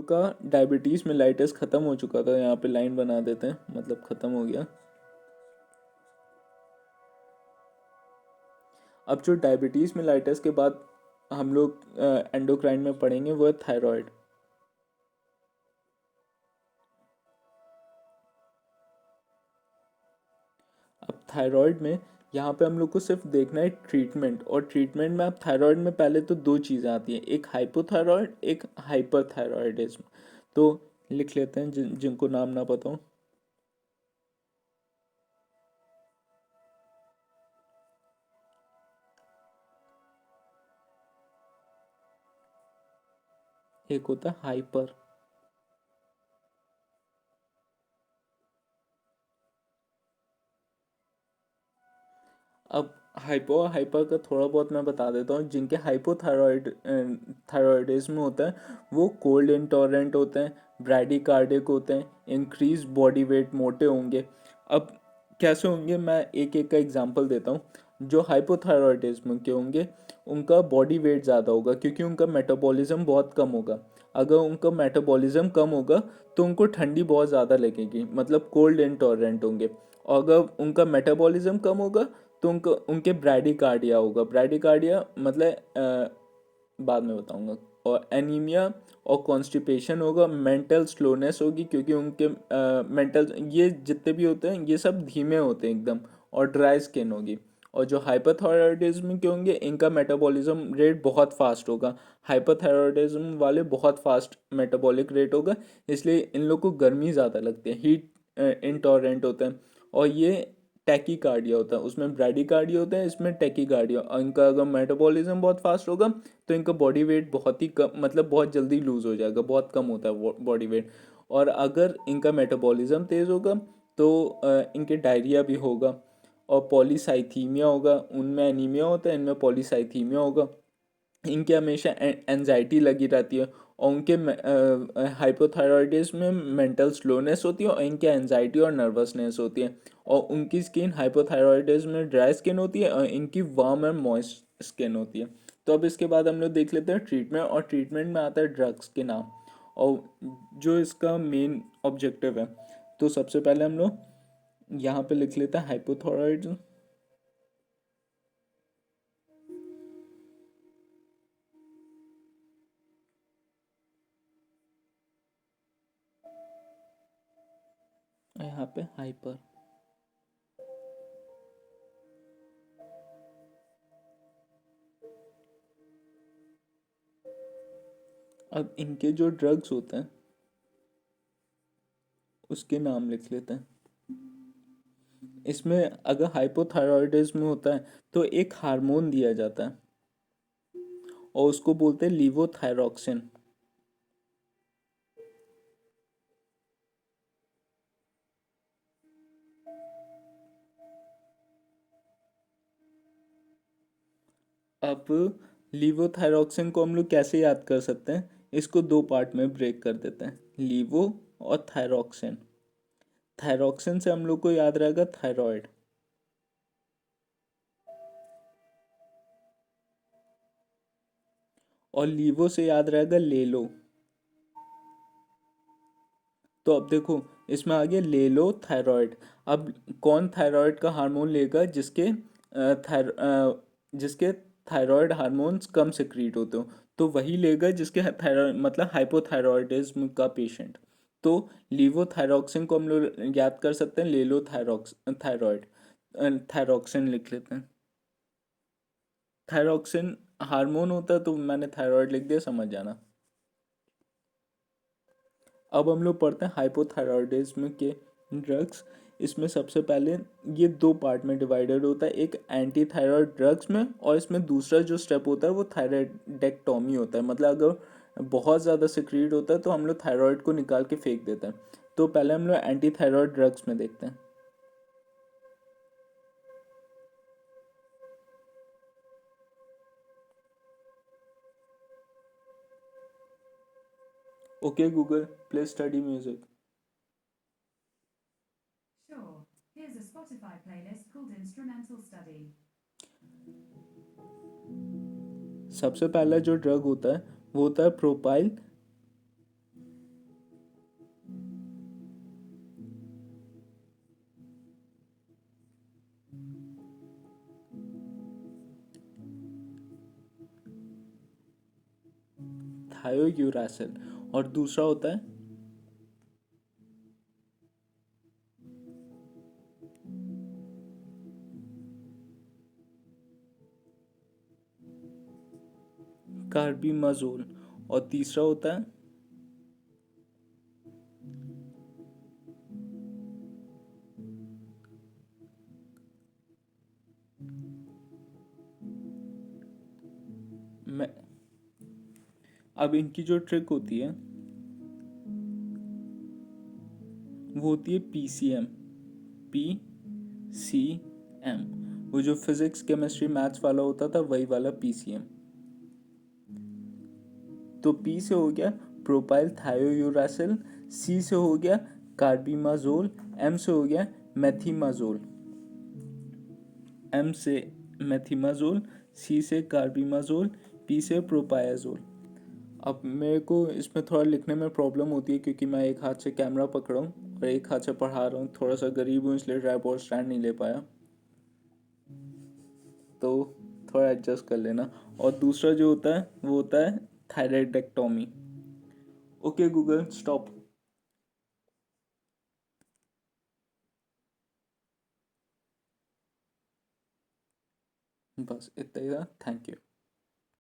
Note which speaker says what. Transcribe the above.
Speaker 1: लोग का diabetes mellitus ख़त्म हो चुका था, यहाँ पे लाइन बना देते हैं, मतलब ख़त्म हो गया। अब जो डायबिटीज़ मेलाइटस के बाद हम लोग एंडोक्राइन में पढ़ेंगे वो है थायराइड। अब थायराइड में यहाँ पे हम लोग को सिर्फ देखना है ट्रीटमेंट, और ट्रीटमेंट में अब थायराइड में पहले तो दो चीज़ें आती हैं, एक हाइपोथायराइड, एक हाइपरथायराइडिज्म। तो लिख लेते हैं जिनको नाम ना पता हो। एक होता है हाइपर। अब हाइपो और हाइपर का थोड़ा बहुत मैं बता देता हूँ। जिनके थायराइडिज्म होता है वो कोल्ड इंटॉलरेंट होते हैं, ब्रैडीकार्डिक होते हैं, इंक्रीज बॉडी वेट, मोटे होंगे। अब कैसे होंगे, मैं एक एक का एग्जांपल देता हूँ। जो हाइपोथायरॉयडिज्म के होंगे उनका बॉडी वेट ज़्यादा होगा क्योंकि उनका मेटाबॉलिज्म बहुत कम होगा। अगर उनका मेटाबॉलिज्म कम होगा तो उनको ठंडी बहुत ज़्यादा लगेगी, मतलब कोल्ड इंटॉलरेंट होंगे। और अगर उनका मेटाबॉलिज्म कम होगा तो उनको उनके ब्रैडीकार्डिया होगा। ब्रैडीकार्डिया मतलब बाद में बताऊंगा। और एनीमिया और कॉन्स्टिपेशन होगा, मेंटल स्लोनेस होगी क्योंकि उनके मेंटल ये जितने भी होते हैं ये सब धीमे होते हैं एकदम, और ड्राई स्किन होगी। और जो हाइपरथायरॉयडिज्म के होंगे इनका मेटाबॉलिज्म रेट बहुत फास्ट होगा। हाइपरथायरॉयडिज्म वाले बहुत फास्ट मेटाबॉलिक रेट होगा, इसलिए इन लोग को गर्मी ज़्यादा लगती है, हीट इंटॉलरेंट होते हैं। और ये टैकीकार्डिया होता है, उसमें ब्रैडीकार्डिया होता है, इसमें टैकीकार्डिया। और इनका अगर मेटाबॉलिज्म बहुत फास्ट होगा तो इनका बॉडी वेट बहुत ही कम, मतलब बहुत जल्दी लूज हो जाएगा, बहुत कम होता है बॉडी वेट। और अगर इनका मेटाबॉलिज्म तेज़ होगा तो इनके डायरिया भी होगा और पॉलीसाइथीमिया होगा। उनमें एनीमिया होता है, इनमें पॉलीसाइथीमिया होगा। इनके हमेशा एनजाइटी लगी रहती है। और उनके हाइपोथायरॉयडिज्म में मेंटल स्लोनेस होती है और इनके एनजाइटी और नर्वसनेस होती है। और उनकी स्किन हाइपोथायरॉयडिज्म में ड्राई स्किन होती है और इनकी वार्म एंड मॉइस्ट स्किन होती है। तो अब इसके बाद हम लोग देख लेते हैं ट्रीटमेंट, और ट्रीटमेंट में आता है ड्रग्स के नाम और जो इसका मेन ऑब्जेक्टिव है। तो सबसे पहले हम लोग यहाँ पे लिख लेते हैं हाइपोथायरॉयडिज्म। यहाँ पे हाइपर। अब इनके जो ड्रग्स होते हैं उसके नाम लिख लेते हैं। इसमें अगर हाइपोथायरॉयडिज्म होता है तो एक हार्मोन दिया जाता है और उसको बोलते हैं लीवोथायरॉक्सिन। अब लीवोथायरॉक्सिन को हम लोग कैसे याद कर सकते हैं, इसको दो पार्ट में ब्रेक कर देते हैं, लीवो और थायरॉक्सिन। थायरॉक्सिन से हम लोग को याद रहेगा थायराइड, और लीवो से याद रहेगा लेलो। तो अब देखो इसमें आ गया लेलो थायराइड। अब कौन थायराइड का हार्मोन लेगा जिसके जिसके थायराइड हार्मोन्स कम सिक्रीट होते हो, तो वही लेगा जिसके थायराइड, मतलब हाइपोथायरॉयडिज्म का पेशेंट। तो लीवोथायरॉक्सिन को हम लोग याद कर सकते हैं लेलो थायराइड। थायरॉक्सिन लिख लेते हैं। थायरॉक्सिन हार्मोन होता है तो मैंने थायराइड लिख दिया, समझ जाना। अब हम लोग पढ़ते हैं हाइपोथायरॉयडिज्म के ड्रग्स। इसमें सबसे पहले ये दो पार्ट में डिवाइडेड होता है, एक एंटी थायराइड ड्रग्स में, और इसमें दूसरा जो स्टेप होता है वो थायराइडेक्टॉमी होता है। मतलब अगर बहुत ज़्यादा सिक्रीट होता है तो हम लोग थायराइड को निकाल के फेंक देते हैं। तो पहले हम लोग एंटी थायराइड ड्रग्स में देखते हैं। Okay Google, play study music.
Speaker 2: Sure. Here's a Spotify playlist called Instrumental Study.
Speaker 1: सबसे पहला जो ड्रग होता है वो होता है प्रोपाइल थायोयूरासिल, और दूसरा होता है कार्बिमाजोल, और तीसरा होता है मैं। अब इनकी जो ट्रिक होती है वो होती है पीसीएम, पीसीएम। वो जो फिजिक्स केमिस्ट्री मैथ्स वाला होता था वही वाला पीसीएम। तो पी से हो गया प्रोपाइल थायोयूरासिल, सी से हो गया कार्बिमाजोल, एम से हो गया मेथिमाजोल, एम से मेथिमाजोल, सी से कार्बिमाजोल, पी से प्रोपायाजोल। अब मेरे को इसमें थोड़ा लिखने में प्रॉब्लम होती है क्योंकि मैं एक हाथ से कैमरा पकड़ा हूँ और एक हाथ से पढ़ा रहा हूँ, थोड़ा सा गरीब हूँ इसलिए ट्राइपॉड स्टैंड नहीं ले पाया, तो थोड़ा एडजस्ट कर लेना। और दूसरा जो होता है वो होता है थायराइडेक्टोमी। Okay Google stop. बस इतना ही था, थैंक यू।